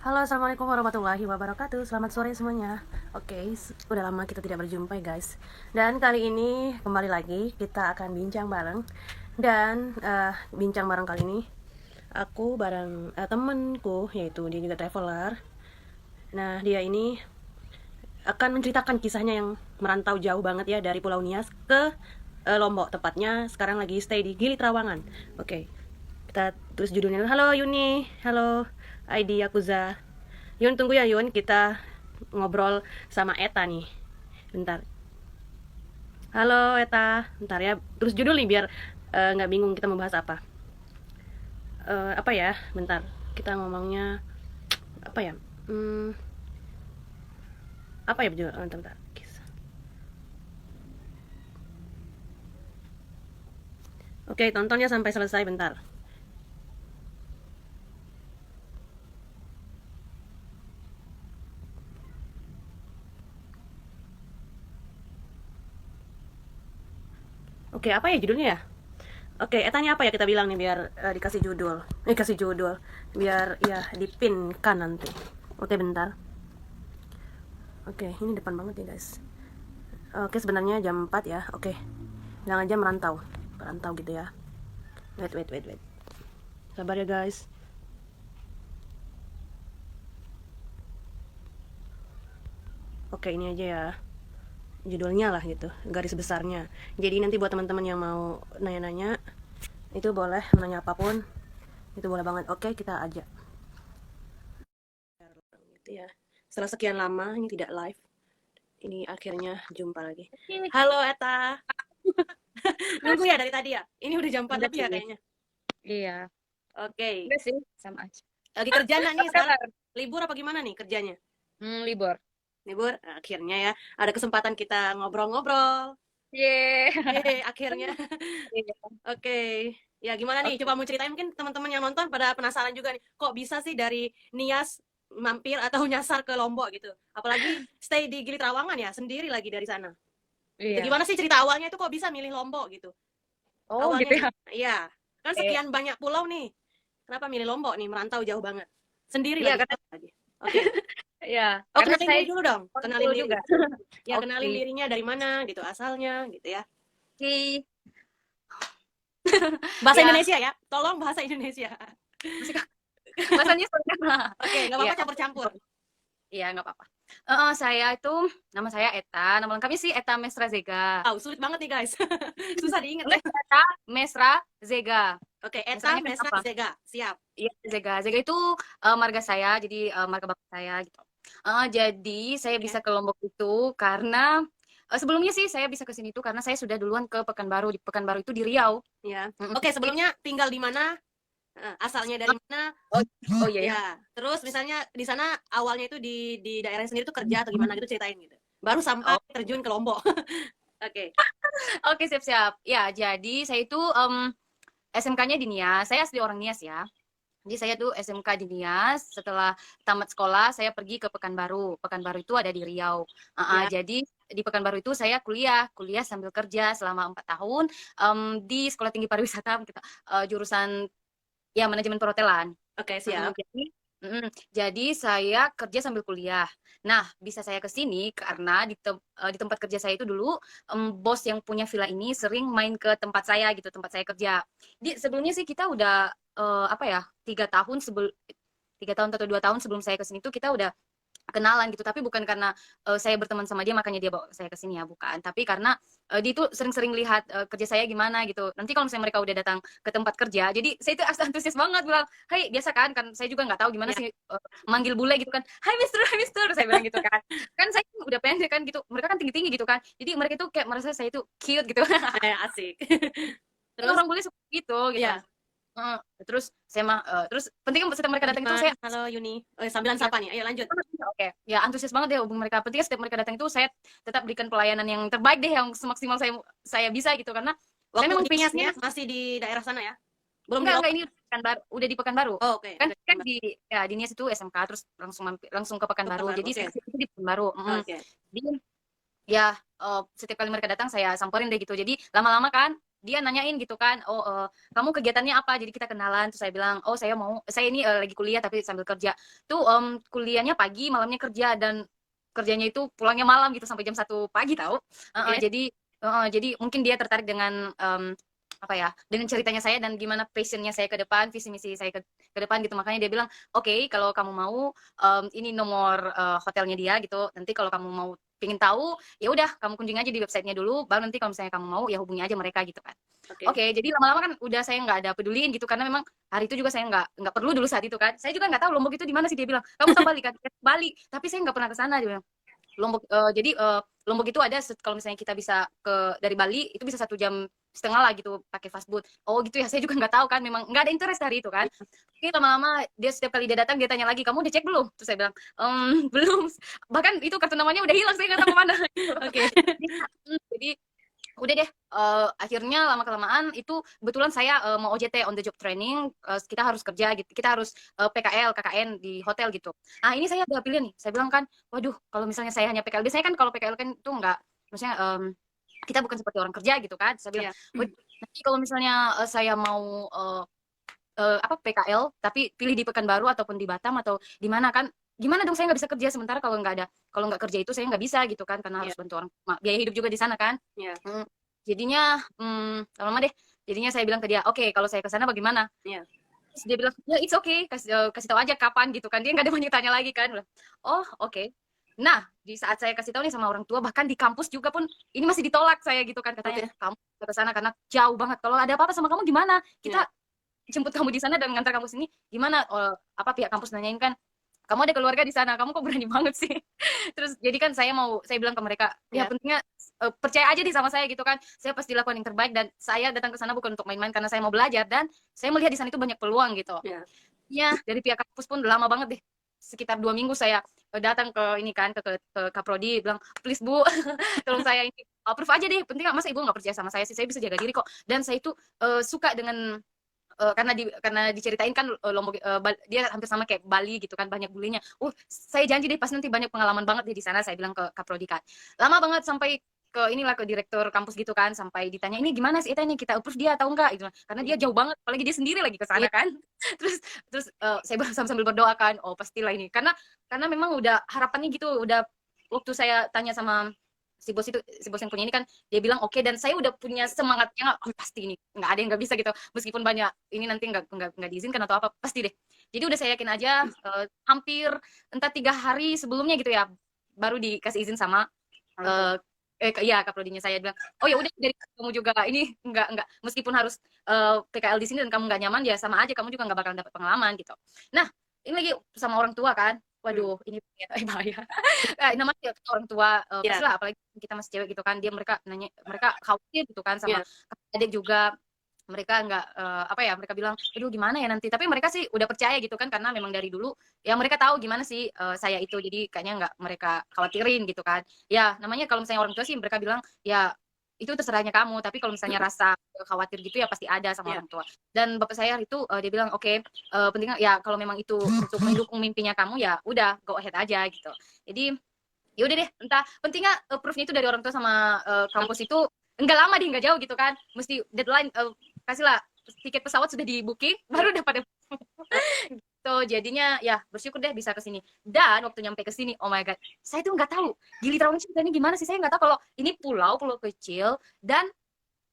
Halo, assalamualaikum warahmatullahi wabarakatuh. Selamat sore semuanya. Oke, udah lama kita tidak berjumpa ya guys. Dan kali ini kembali lagi kita akan bincang bareng. Dan bincang bareng kali ini aku bareng temenku, yaitu dia juga traveler. Nah, dia ini akan menceritakan kisahnya yang merantau jauh banget ya dari Pulau Nias ke Lombok, tepatnya sekarang lagi stay di Gili Trawangan. Oke, kita tulis judulnya. Halo Yuni, halo ID Yakuza. Yun, tunggu ya Yun, kita ngobrol sama Eta nih. Bentar. Halo Eta, bentar ya. Terus judul nih biar nggak bingung kita mau bahas apa. Apa ya? Bentar. Kita ngomongnya apa ya? Apa ya judul? Bentar, bentar. Oke, tontonnya sampai selesai bentar. Oke, apa ya judulnya ya? Oke, etanya apa ya kita bilang nih biar dikasih judul. Kasih judul. Biar ya dipinkan nanti. Oke, bentar. Oke, ini depan banget ya, guys. Oke, sebenarnya jam 4 ya. Oke. Bilang aja merantau. Merantau gitu ya. Wait. Sabar ya, guys. Oke, ini aja ya. Judulnya lah gitu, garis besarnya. Jadi nanti buat teman-teman yang mau nanya-nanya, itu boleh nanya apapun. Itu boleh banget. Oke, kita ajak. Gitu ya. Setelah sekian lama ini tidak live, ini akhirnya jumpa lagi. Halo Eta. Nunggu ya dari tadi ya? Ini udah jam 4 Enggak lebih ya sih. kayaknya. Iya. Oke. Enggak sih, sama aja. Lagi kerja nggak nih Apa sekarang? kabar? Libur apa gimana nih kerjanya? Libur. Libur? Nah, akhirnya ya. Ada kesempatan kita ngobrol-ngobrol. Yeay. Yeay, akhirnya. Iya. Oke. Ya gimana nih? Oke. Coba mau ceritain mungkin teman-teman yang nonton pada penasaran juga nih. Kok bisa sih dari Nias mampir atau nyasar ke Lombok gitu? Apalagi stay di Gili Trawangan ya, sendiri lagi dari sana. Itu Iya. gimana sih cerita awalnya itu kok bisa milih Lombok gitu? Oh, Awalnya gitu ya. iya. Kan Eh, sekian banyak pulau nih. Kenapa milih Lombok nih? Merantau jauh banget. Sendiri iya lagi. karena Lagi. Oke. ya, Oh, karena kenalin saya diri dulu dong. Kenalin konsul diri. juga. Ya, Oke. kenalin dirinya dari mana gitu, asalnya gitu ya. Oke. Bahasa Ya, Indonesia ya. Tolong bahasa Indonesia. masih bahasanya soalnya. Oke, nggak Iya. apa-apa campur-campur. Iya, nggak apa-apa. Saya itu nama saya Eta, nama lengkapnya sih Eta Mesra Zega. Wow, sulit banget nih guys. Susah diinget Enggak ya. sih, Eta Mesra Zega. Oke, Eta Mesranya Mesra kenapa? Zega. Siap. Iya, Zega. Zega itu marga saya, jadi marga bapak saya gitu. Jadi saya Oke. bisa ke Lombok itu karena sebelumnya sih saya bisa ke sini itu karena saya sudah duluan ke Pekanbaru. Di Pekanbaru itu di Riau. Ya. Mm-mm. Oke, sebelumnya tinggal di mana? Asalnya dari mana? Oh, oh iya ya. Ya. Terus misalnya di sana awalnya itu di daerah sendiri tuh kerja atau gimana gitu ceritain gitu. Baru sampai Oh, terjun ke Lombok. Oke. oke siap-siap. Ya, jadi saya itu SMK-nya di Nias. Saya asli orang Nias ya. Jadi saya tuh SMK di Nias, setelah tamat sekolah saya pergi ke Pekanbaru. Pekanbaru itu ada di Riau. Ya. Jadi di Pekanbaru itu saya kuliah sambil kerja selama 4 tahun di Sekolah Tinggi Pariwisata kita jurusan ya manajemen perhotelan. Oke, Mm, siap. jadi, jadi saya kerja sambil kuliah. Nah, bisa saya ke sini karena di tempat kerja saya itu dulu bos yang punya villa ini sering main ke tempat saya gitu, tempat saya kerja. Di sebelumnya sih kita udah apa ya 3 tahun 3 tahun atau 2 tahun sebelum saya ke sini tuh kita udah kenalan gitu, tapi bukan karena saya berteman sama dia makanya dia bawa saya ke sini ya, bukan. Tapi karena dia itu sering-sering lihat kerja saya gimana gitu. Nanti kalau misalnya mereka udah datang ke tempat kerja, jadi saya itu antusias banget bilang, "Hai, biasa kan saya juga nggak tahu gimana Ya. sih manggil bule gitu kan. Hai Mister, saya bilang gitu kan. Kan saya udah pendek kan gitu. Mereka kan tinggi-tinggi gitu kan. Jadi mereka itu kayak merasa saya itu cute gitu. Asik. Kan Terus orang bule suka gitu. ya, Heeh. Terus saya mah terus penting kan setiap mereka datang itu Budiman. saya Halo Yuni. Oh, sambilan ya, sapa nih. Ayo lanjut. oke, ya antusias banget ya hubung mereka. Penting setiap mereka datang itu saya tetap berikan pelayanan yang terbaik deh, yang semaksimal saya bisa gitu karena saya Waktu memang Nias nih passionnya ya, masih di daerah sana ya? Belum di enggak Lombok. ini udah di Pekanbaru. Oh, oke, Kan udah kan Mbak. di ya di Nias itu SMK terus langsung ke Pekanbaru. Baru. Jadi Oke. saya itu di Pekanbaru. Oke. Jadi ya setiap kali mereka datang saya samperin deh gitu. Jadi lama-lama kan dia nanyain gitu kan, kamu kegiatannya apa? Jadi kita kenalan. Terus saya bilang, oh saya ini lagi kuliah tapi sambil kerja. Tuh kuliahnya pagi, malamnya kerja, dan kerjanya itu pulangnya malam gitu sampai jam 1 pagi tahu. Oke. Jadi mungkin dia tertarik dengan apa ya, dengan ceritanya saya dan gimana passionnya saya ke depan, visi misi saya ke depan gitu. Makanya dia bilang, oke, kalau kamu mau, ini nomor hotelnya dia gitu. Nanti kalau kamu mau pingin tahu, ya udah kamu kunjungi aja di websitenya dulu. Baru nanti kalau misalnya kamu mau, ya hubungi aja mereka gitu kan. Oke. Oke, jadi lama-lama kan udah saya nggak ada peduliin gitu, karena memang hari itu juga saya nggak perlu dulu saat itu kan. Saya juga nggak tahu Lombok itu di mana sih, dia bilang. Kamu tahu Bali kan? Bali, tapi saya nggak pernah ke sana, dia bilang. Lombok itu ada, kalau misalnya kita bisa dari Bali itu bisa 1,5 jam lah gitu pakai fastboat. Oh gitu ya, saya juga nggak tahu kan, memang nggak ada interest hari itu kan. Oke, lama-lama dia setiap kali dia datang dia tanya lagi, kamu udah cek belum? Terus saya bilang, belum. Bahkan itu kartu namanya udah hilang, saya nggak tahu kemana. Oke. Jadi udah deh, akhirnya lama kelamaan itu kebetulan saya mau OJT, on the job training. Kita harus kerja gitu, kita harus PKL KKN di hotel gitu. Nah ini saya udah pilihan nih, saya bilang kan, waduh kalau misalnya saya hanya PKL, biasanya kan kalau PKL kan itu enggak, maksudnya kita bukan seperti orang kerja gitu kan. Saya bilang, Iya. waduh, nanti kalau misalnya saya mau apa PKL tapi pilih di Pekanbaru ataupun di Batam atau di mana kan, gimana dong saya nggak bisa kerja, sementara kalau nggak kerja itu saya nggak bisa gitu kan, karena Iya. harus bantu orang tua, biaya hidup juga di sana kan. Iya. Jadinya lama deh, jadinya saya bilang ke dia, oke kalau saya ke sana bagaimana. Iya. Terus dia bilang, ya it's okay, kasih tahu aja kapan gitu kan, dia nggak ada banyak tanya lagi kan. Oh oke. Nah di saat saya kasih tahu nih sama orang tua, bahkan di kampus juga pun ini masih ditolak saya gitu kan, katanya Oke. kamu ke sana karena jauh banget, kalau ada apa-apa sama kamu gimana, kita Iya. jemput kamu di sana dan ngantar kamu sini gimana. Apa pihak kampus nanyain kan, kamu ada keluarga di sana, kamu kok berani banget sih. Terus jadi kan saya bilang ke mereka, ya Iya. pentingnya percaya aja deh sama saya gitu kan, saya pasti lakukan yang terbaik, dan saya datang ke sana bukan untuk main-main, karena saya mau belajar dan saya melihat di sana itu banyak peluang gitu. Iya. Ya dari pihak kampus pun lama banget deh, sekitar 2 minggu saya datang ke ini kan, ke Kaprodi, bilang please Bu, tolong saya ini approve aja deh, penting masa ibu nggak percaya sama saya sih, saya bisa jaga diri kok, dan saya itu suka dengan karena diceritain kan, Lombok dia hampir sama kayak Bali gitu kan, banyak bulenya. Saya janji deh pas nanti banyak pengalaman banget deh di sana, saya bilang ke Kaprodi kan. Lama banget sampai ke direktur kampus gitu kan, sampai ditanya ini gimana sih Eta ini, kita approve dia atau enggak gitu, karena dia jauh banget, apalagi dia sendiri lagi ke sana Iya. kan. terus terus saya sambil berdoa kan, oh pastilah ini, karena memang udah harapannya gitu, udah waktu saya tanya sama si bos yang punya ini kan, dia bilang oke, dan saya udah punya semangatnya, pasti ini nggak ada yang nggak bisa gitu, meskipun banyak ini nanti nggak diizinkan atau apa, pasti deh. Jadi udah saya yakin aja, hampir entah 3 hari sebelumnya gitu ya, baru dikasih izin sama iya kaprodinya. Saya bilang, oh ya udah, dari kamu juga ini nggak, meskipun harus PKL di sini dan kamu nggak nyaman, ya sama aja kamu juga nggak bakalan dapat pengalaman gitu. Nah ini lagi sama orang tua kan, waduh ini bahaya. Namanya orang tua, Iya. pastilah apalagi kita masih cewek gitu kan, mereka nanya, mereka khawatir gitu kan Iya. sama adik juga, mereka nggak apa ya, mereka bilang aduh gimana ya nanti, tapi mereka sih udah percaya gitu kan, karena memang dari dulu ya mereka tahu gimana sih saya itu, jadi kayaknya nggak mereka khawatirin gitu kan. Ya namanya kalau misalnya orang tua sih mereka bilang ya itu terserahnya kamu, tapi kalau misalnya rasa khawatir gitu ya pasti ada sama Iya. orang tua. Dan bapak saya itu dia bilang oke, penting ya kalau memang itu untuk mendukung mimpinya kamu, ya udah go ahead aja gitu. Jadi ya udah deh, entah pentingnya proof-nya itu dari orang tua sama kampus itu enggak lama deh, enggak jauh gitu kan, mesti deadline, kasihlah tiket pesawat sudah di booking baru dapat gitu. Jadinya ya bersyukur deh bisa ke sini. Dan waktu nyampe ke sini, oh my god, saya tuh nggak tahu Gili Trawangan ceritanya gimana sih, saya nggak tahu kalau ini pulau kecil, dan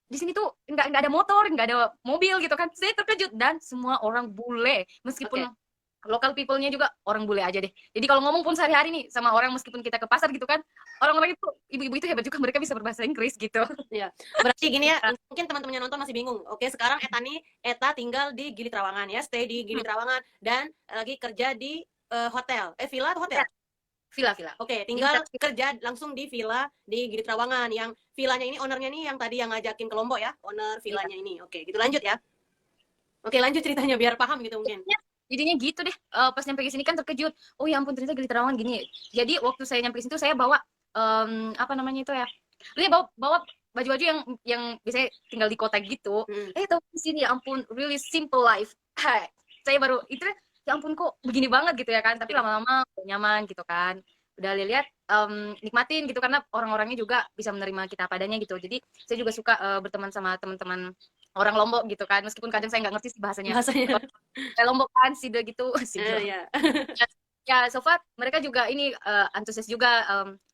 di sini tuh nggak ada motor, nggak ada mobil gitu kan. Saya terkejut, dan semua orang bule, meskipun Oke. local people-nya juga orang bule aja deh. Jadi kalau ngomong pun sehari-hari nih sama orang, meskipun kita ke pasar gitu kan, orang-orang itu, ibu-ibu itu hebat juga, mereka bisa berbahasa Inggris gitu. Iya. Berarti gini ya, mungkin teman-teman yang nonton masih bingung. Oke, sekarang Eta tinggal di Gili Trawangan ya, stay di Gili Trawangan dan lagi kerja di hotel. Villa atau hotel? Villa. Oke, tinggal kerja langsung di villa di Gili Trawangan. Yang villanya ini ownernya nih yang tadi yang ngajakin ke Lombok ya, owner villanya ini. Oke, gitu lanjut ya. Oke, lanjut ceritanya biar paham gitu mungkin. Jadinya gitu deh, pas nyampe ke sini kan terkejut, oh ya ampun ternyata Gili Trawangan gini. Jadi waktu saya nyampe ke sini tuh saya bawa apa namanya itu ya, bawa baju-baju yang biasanya tinggal di kota gitu. Tahu di sini ya ampun, really simple life. Saya baru itu, ya ampun kok begini banget gitu ya kan, tapi lama-lama nyaman gitu kan, udah lihat nikmatin gitu, karena orang-orangnya juga bisa menerima kita padanya gitu. Jadi saya juga suka berteman sama teman-teman orang Lombok gitu kan, meskipun kadang saya nggak ngerti sih bahasanya. Bahasanya. Kalau kayak Lombok kan sida gitu sida. Ya. Ya, so far mereka juga ini antusias juga,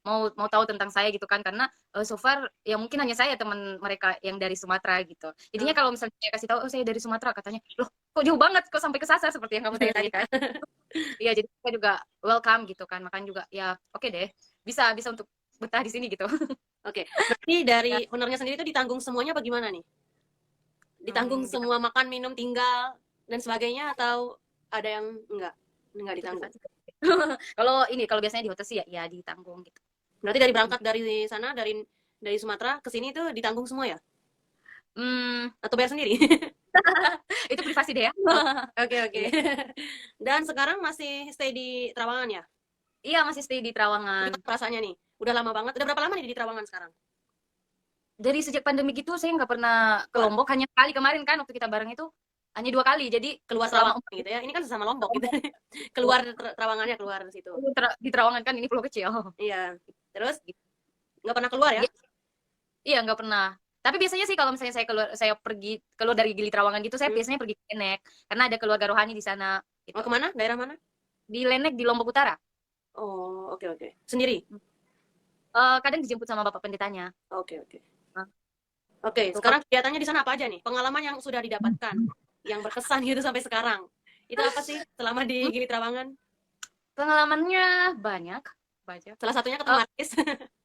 mau tahu tentang saya gitu kan, karena so far ya mungkin hanya saya teman mereka yang dari Sumatera gitu. Jadinya kalau misalnya saya kasih tahu, oh saya dari Sumatera, katanya, loh kok jauh banget, kok sampai ke Sasa seperti yang kamu tanya tadi kan. Iya, jadi saya juga welcome gitu kan, makanya juga ya oke deh, bisa bisa untuk betah di sini gitu. Oke, berarti dari Ya, ownernya sendiri itu ditanggung semuanya apa gimana nih? Ditanggung di semua makan, minum, tinggal dan sebagainya atau ada yang enggak itu ditanggung? privasi. Kalau ini kalau biasanya di hotel sih ya ditanggung gitu. Berarti dari berangkat dari sana dari Sumatera ke sini itu ditanggung semua ya? Hmm, Atau bayar sendiri? itu privasi deh ya. Oke, oke. Iya. Dan sekarang masih stay di Trawangan ya? Iya, masih stay di Trawangan. Gimana perasaannya nih? Udah lama banget. Udah berapa lama nih di Trawangan sekarang? Dari sejak pandemi gitu saya nggak pernah ke Keluar, Lombok, hanya kali kemarin kan waktu kita bareng itu hanya 2 kali. Jadi keluar selama Trawangan gitu ya. Ini kan sesama Lombok gitu. Lombok, Keluar Trawangannya keluar situ. di Trawangan kan ini pulau kecil. Iya. Terus nggak pernah keluar ya? Iya, iya nggak pernah. Tapi biasanya sih kalau misalnya saya pergi keluar dari Gili Trawangan gitu, saya Hmm. biasanya pergi ke Lenek karena ada keluarga rohani di sana Oh, gitu. kemana? Daerah mana? Di Lenek di Lombok Utara. Oh, oke, oke. Sendiri? Kadang dijemput sama bapak pendetanya. Oke, oke. Nah, Oke, itu kalau sekarang kegiatannya di sana apa aja nih? Pengalaman yang sudah didapatkan, yang berkesan gitu sampai sekarang. Itu apa sih selama di Gili Trawangan? pengalamannya banyak, banyak. Salah satunya ketemu artis.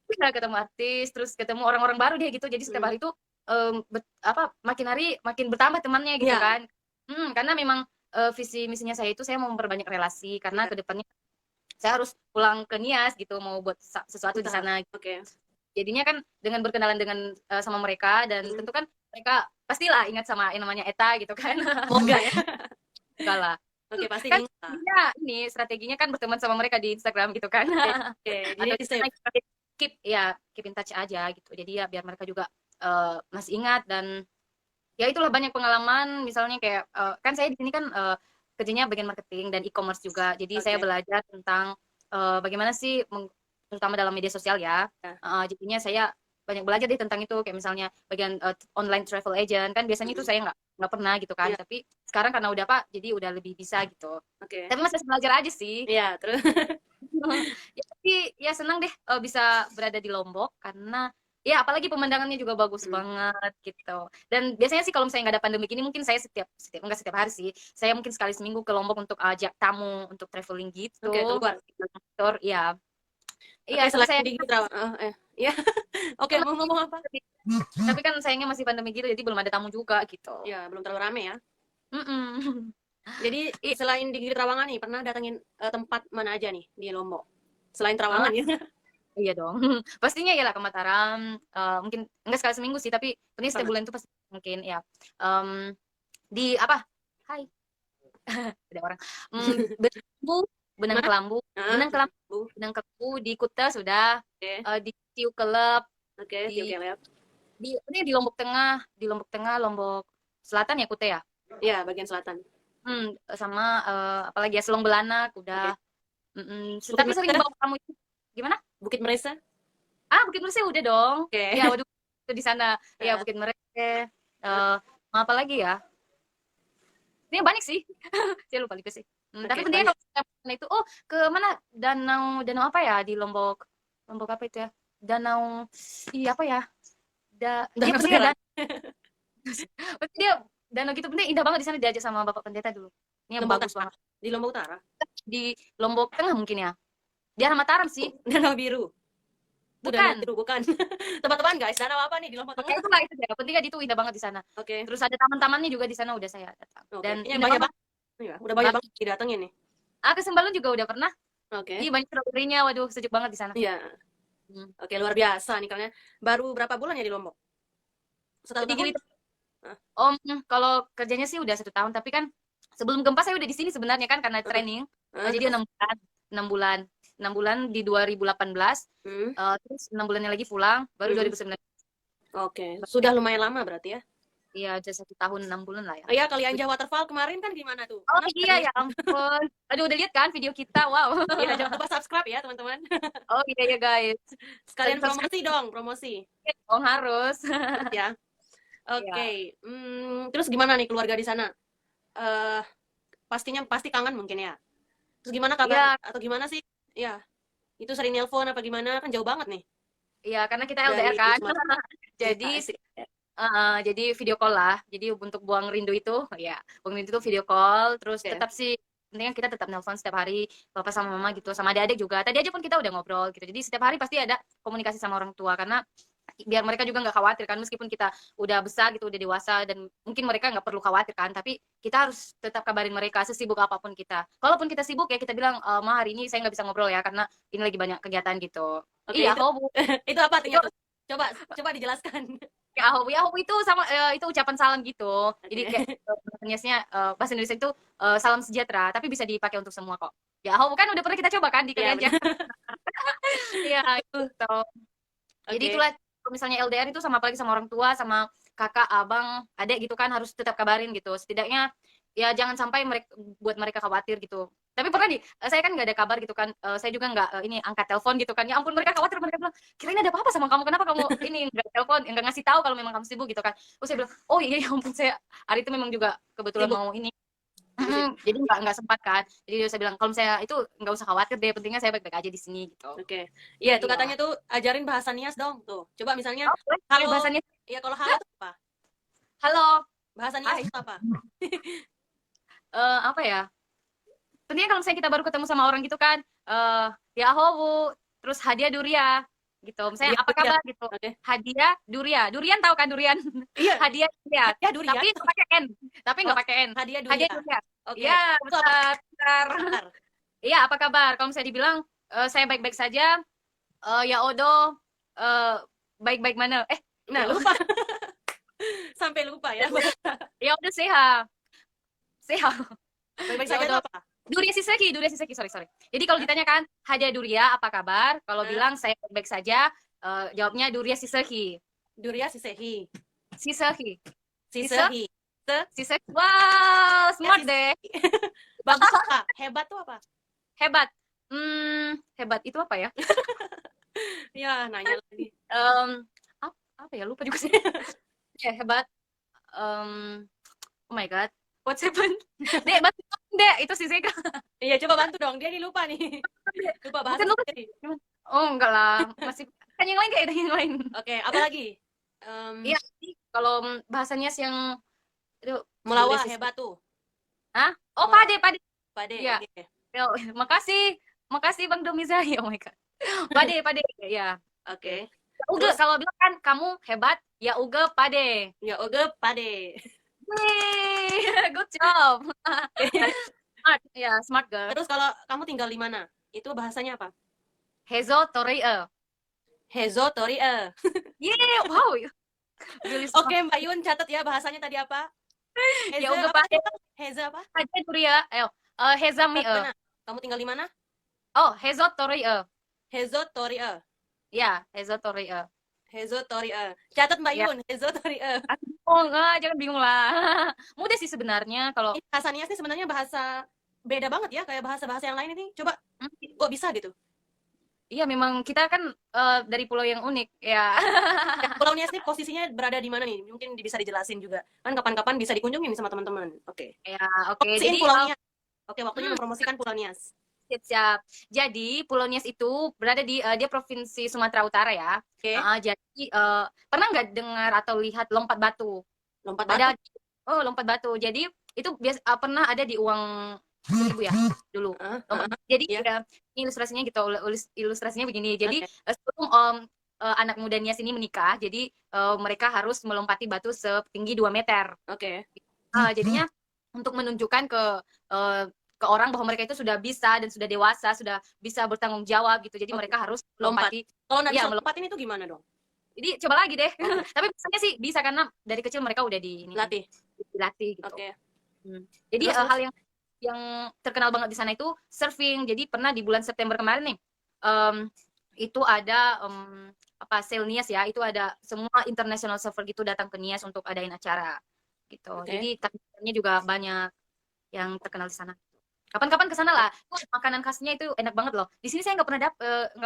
Kita ketemu artis, terus ketemu orang-orang baru dia gitu. Jadi setiap Hmm. hari itu makin hari makin bertambah temannya gitu Iya, kan. Karena memang visi misinya saya itu saya mau memperbanyak relasi karena iya. kedepannya saya harus pulang ke Nias gitu mau buat sesuatu di Usaha. sana. Oke. Jadinya kan dengan berkenalan dengan sama mereka dan Hmm. tentu kan mereka pastilah ingat sama yang namanya Eta gitu kan. Semoga ya. Enggak lah. Oke, pasti Kan diminta. strateginya kan berteman sama mereka di Instagram gitu kan. Oke, oke. Jadi Atau di save. keep in touch aja gitu. Jadi ya biar mereka juga masih ingat. Dan ya itulah banyak pengalaman, misalnya kayak kan saya di sini kan kerjanya bagian marketing dan e-commerce juga. Jadi saya Oke. belajar tentang bagaimana sih terutama dalam media sosial ya. Ya. Jadinya saya banyak belajar deh tentang itu, kayak misalnya bagian online travel agent kan biasanya itu Mm-mm. saya nggak pernah gitu kan, Iya, tapi sekarang karena udah Pak jadi udah lebih bisa gitu, oke. tapi masih belajar aja sih. Iya, terus. Ya, tapi ya senang deh bisa berada di Lombok karena ya apalagi pemandangannya juga bagus Hmm. banget gitu. Dan biasanya sih kalau misalnya nggak ada pandemi ini mungkin saya setiap enggak setiap hari sih. Saya mungkin sekali seminggu ke Lombok untuk ajak tamu untuk traveling Oke, gitu. keluar. Tour ya. Iya, Oke, tapi selain saya di Gili Trawangan. Ya. Oke, mau ngomong apa? tapi kan sayangnya masih pandemi gitu jadi belum ada tamu juga gitu. Ya, belum terlalu rame ya. Mm-mm. Jadi Iya, selain di Gili Trawangan nih, pernah datengin tempat mana aja nih di Lombok? Selain Trawangan ya. iya dong. Pastinya ya lah ke Mataram. Mungkin enggak sekali seminggu sih, tapi penting setiap Pernah. bulan itu pasti mungkin ya. Em, di apa? Hai, ada orang. Benang Kelambu, Benang Mana? Kelambu, Ah, Benang Kelambu, Bu. Benang Kelambu di Kuta sudah, Oke, di Tiu Kelep, oke, di oke, lihat. ini di Lombok Tengah, Lombok Selatan ya Kuta ya. Ya, bagian selatan. Sama apalagi ya Selong Belanak Oke. udah. Bukit Tapi sering Meresa? bawa kamu gimana? Bukit Meresa? Bukit Mereka udah dong. Ya, Oke. waduh, itu di sana. Ya, Bukit Mereka. Eh, apa lagi ya? Ini banyak sih. Saya lupa juga sih. Tapi Oke, pentingnya banyak. kalau kita itu, ke mana? Danau apa ya di Lombok? Lombok apa itu ya? Danau, iya apa ya? Dia Danau pentingnya Sekarang. pasti dia danau gitu. Penting indah banget di sana diajak sama Bapak Pendeta dulu. Ini yang Lombok bagus Utara. banget. Di Lombok Utara. Di Lombok Tengah mungkin ya. Di arah Mataram sih. Danau Biru. Itu Danau Bukan. Biru, bukan. Teman-teman guys, danau apa nih di Lombok Oke, Tengah? itu lah itu ya. Pentingnya itu indah banget di sana. Oke, Terus ada taman-tamannya juga di sana udah saya datang. oke. Dan Ini indah banyak banget. banget. Ya, udah banyak banget didatengin nih. Ke Sembalun juga udah pernah. Oke. Iya banyak strawberry-nya. Waduh, sejuk banget di sana. Iya. Hmm. Oke, luar biasa nih kalian. Baru berapa bulan ya di Lombok? 1 tahun? Di Ah, kalau kerjanya sih udah 1 tahun, tapi kan sebelum gempa saya udah di sini sebenarnya kan karena ah, training. Jadi terus? 6 bulan, 6 bulan, 6 bulan di 2018. Hmm, Terus 6 bulannya lagi pulang, baru hmm. 2019. Oke, sudah lumayan lama berarti ya? Iya, udah 1 tahun 6 bulan lah ya. Oh iya, Kalianja Waterfall kemarin kan gimana tuh? Oh Kenapa iya nih? ya ampun. Aduh udah lihat kan video kita? Wow. Iya, jangan lupa subscribe ya teman-teman. Oh iya ya guys. Sekalian Subscribe promosi dong, promosi. dong harus. Harus ya. Iya. Oke, terus gimana nih keluarga di sana? Eh, pastinya pasti kangen mungkin ya. Terus gimana kabar Iya, atau gimana sih? Ya, itu sering nelpon apa gimana? Kan jauh banget nih iya karena kita LDR dari kan. Sumatera. Jadi Iya, asik. jadi video call lah. Jadi untuk buang rindu itu, ya, buang rindu itu video call. Terus Oke. tetap sih, intinya kita tetap nelpon setiap hari, papa sama mama gitu, sama adik-adik juga. Tadi aja pun kita udah ngobrol gitu. Jadi setiap hari pasti ada komunikasi sama orang tua karena biar mereka juga nggak khawatir kan, meskipun kita udah besar gitu, udah dewasa dan mungkin mereka nggak perlu khawatir kan. Tapi kita harus tetap kabarin mereka sesibuk apapun kita. Kalaupun kita sibuk ya kita bilang, Ma hari ini saya nggak bisa ngobrol ya karena ini lagi banyak kegiatan gitu. Oke, Iya, itu hobi. itu apa Itu artinya tuh? Coba coba dijelaskan. ya hobi itu sama itu ucapan salam gitu. Jadi kayak Oke. bahasanya bahasa Indonesia itu salam sejahtera, tapi bisa dipakai untuk semua kok. Ya hobi kan udah pernah kita coba kan di Iya, kalian aja. benar. Iya itu. Jadi Oke. itulah kalau misalnya LDR itu sama apalagi sama orang tua, sama kakak, abang, adik gitu kan harus tetap kabarin gitu. Setidaknya ya jangan sampai mereka buat mereka khawatir gitu. Tapi pernah saya kan nggak ada kabar gitu kan. Saya juga nggak ini angkat telepon gitu kan. Ya ampun mereka khawatir, mereka bilang, "Kirain ada apa-apa sama kamu? Kenapa kamu ini nggak telepon, nggak ngasih tahu kalau memang kamu sibuk gitu kan?" Terus saya bilang, "Oh iya ya ampun saya hari itu memang juga kebetulan Sibuk. mau ini." Lagi sibuk. Jadi nggak sempat kan. Jadi saya bilang, "Kalau misalnya itu nggak usah khawatir deh, pentingnya saya baik-baik aja di sini," gitu. Oke. Iya, itu Iya. katanya tuh ajarin bahasa Nias dong. Tuh. Coba misalnya Oh, boleh, boleh halo. bahasanya. Iya, kalau halo itu apa? Halo. Bahasa Nias Hai. itu apa? Apa ya? Tentunya kalau misalnya kita baru ketemu sama orang gitu kan, ya hobu, terus hadiah duria, gitu. Misalnya Dia apa ya. kabar gitu. Oke. Hadiah duria. Durian tahu kan durian? Iya, Hadiah duria. hadiah durian. Tapi nggak pakai N. Tapi Oh, nggak pakai N. hadiah Hadiah duria. duria. Oke. Iya, Itu apa benar, benar. kabar? Iya, apa kabar? Kalau misalnya dibilang saya baik-baik saja, ya Odo eh, baik-baik mana? Nah, ya lupa. Sampai lupa ya. ya udah sehat. Sehat. Baik-baik Ya saja itu udah. apa? Duria Siseki, sorry. Jadi kalau ditanyakan Hadia Duria apa kabar? Kalau Hah? bilang saya baik saja, jawabnya Duria Siseki. Duria Sisehi. Siseki. Sise? Sisehi. Se Siseki. Wow, ya smart Sisehi. deh. Bagus tuh apa? Hebat tuh apa? Hebat. Hebat itu apa ya? Ya, nanya lagi. Em, apa ya? Lupa juga sih. Ya, hebat. Oh my God. What's happened? Dek, bantu dong, Dek. Itu Siseki. Iya, coba bantu dong. Dia nih lupa nih. Lupa bahasa Bukan lupa. sendiri. Oh, enggak lah. Masih kan yang lain kayak ada yang lain. Oke, apa lagi? Iya, jadi kalau bahasanya yang itu Melawah Duria Siseki. hebat tuh. Hah? Oh, Melawah. Pade. Pade, Iya. oke. Yo, makasih Bang Domizai. Oh my God. Pade. Ya. Oke. Ya Uga, Terus kalau bilang kan kamu hebat, ya Uga Pade. ya oke, pade. Yeay, good job. Smart, ya smart girl. Terus kalau kamu tinggal di mana? Itu bahasanya apa? Hezo Torie. Hezo Torie. Yeah, wow. Really smart. Oke, Mbak Yun catat ya bahasanya tadi apa? Ya Heza Uga apa? Pade. Heza apa? Aja Turia. Ayo. Heza Mi. Mana? Kamu tinggal di mana? Oh, Hezo Torie. Hezo Torie. Ya, Hezo Torie. Hezo Torie. Catat Mbak Ya. Yun, Hezo Torie. Oh enggak, jangan bingung lah. Mudah sih sebenarnya kalau Ini bahasa Nias nih sebenarnya bahasa beda banget ya kayak bahasa-bahasa yang lain ini. Coba kok bisa gitu? iya memang kita kan dari pulau yang unik ya. Ya, Pulau Nias nih posisinya berada di mana nih? Mungkin bisa dijelasin juga. Kan kapan-kapan bisa dikunjungi nih sama teman-teman. Oke. Ya, oke. Promosiin Jadi Pulau Nias. Oke, waktunya mempromosikan Pulau Nias. siap. Jadi Pulau Nias itu berada di dia provinsi Sumatera Utara ya. Oke. Jadi pernah nggak dengar atau lihat lompat batu? Lompat Ada batu. lompat batu. Jadi itu pernah ada di uang 1.000 ya dulu. Jadi Iya. ilustrasinya gitu, ilustrasinya begini. Jadi Oke. sebelum anak muda Nias ini menikah, jadi mereka harus melompati batu setinggi 2 meter. Oke. Jadinya untuk menunjukkan ke orang bahwa mereka itu sudah bisa dan sudah dewasa, sudah bisa bertanggung jawab gitu. Jadi Oke. mereka harus Lompat. melompati. Kalau nggak Iya, bisa lompatin itu gimana dong? Jadi coba lagi deh. Tapi biasanya sih bisa karena dari kecil mereka udah Latih. dilatih gitu. Oke. Jadi Terus? hal yang terkenal banget di sana itu surfing. Jadi pernah di bulan September kemarin nih, itu ada Sail Nias ya, itu ada semua international surfer gitu datang ke Nias untuk adain acara. gitu. Oke. Jadi takjilnya juga banyak yang terkenal di sana. Kapan-kapan ke sana lah. Wah, makanan khasnya itu enak banget loh. Di sini saya nggak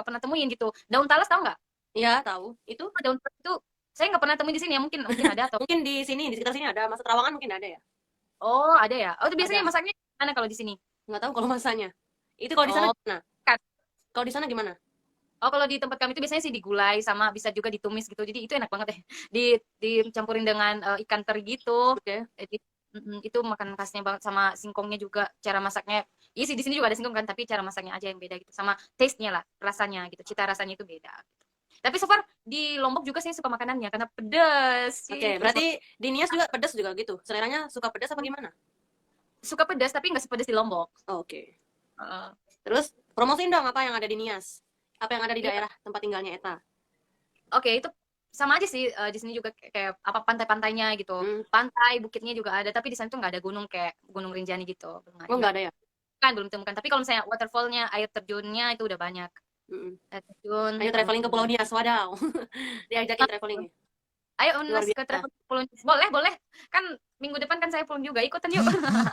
pernah temuin gitu. Daun talas tahu nggak? Iya, tahu. Itu Daun talas itu saya nggak pernah temuin di sini ya. Mungkin mungkin ada atau mungkin di sini, di sekitar sini ada. Masa Terawangan mungkin ada ya? oh ada ya. Oh itu biasanya Ada. masaknya mana kalau di sini? Nggak tahu kalau masanya. Itu kalau di sana Oh gimana? kan. Kalau di sana gimana? Oh kalau di tempat kami itu biasanya sih digulai sama bisa juga ditumis gitu. Jadi itu enak banget deh. Di dicampurin dengan ikan teri gitu. Oke. Jadi itu makanan khasnya banget sama singkongnya juga cara masaknya. Iya sih di sini juga ada singkong kan, tapi cara masaknya aja yang beda gitu. Sama taste-nya lah, rasanya gitu. Cita rasanya itu beda. Tapi so far di Lombok juga saya suka makanannya karena pedas Oke, sih. Terus berarti di Nias juga pedas juga gitu. Seleranya suka pedas apa gimana? suka pedas tapi nggak sepedas di Lombok. Oke. Heeh. Terus promosiin dong apa yang ada di Nias. Apa yang ada di Iya, daerah tempat tinggalnya Eta. oke itu sama aja sih di sini juga kayak apa pantai-pantainya gitu. Hmm. Pantai, bukitnya juga ada, tapi di sana tuh nggak ada gunung kayak Gunung Rinjani gitu. Oh, nggak ada ya? Kan belum ditemukan. Tapi kalau misalnya waterfallnya, air terjunnya itu udah banyak. Mm-mm. Air terjun, Ayo traveling ke Pulau Nias, wadaw. Diajakin traveling. ayo Luar Unas ke biasa. travel pulang. Boleh, boleh. Kan minggu depan kan saya pulang juga. Ikutan yuk.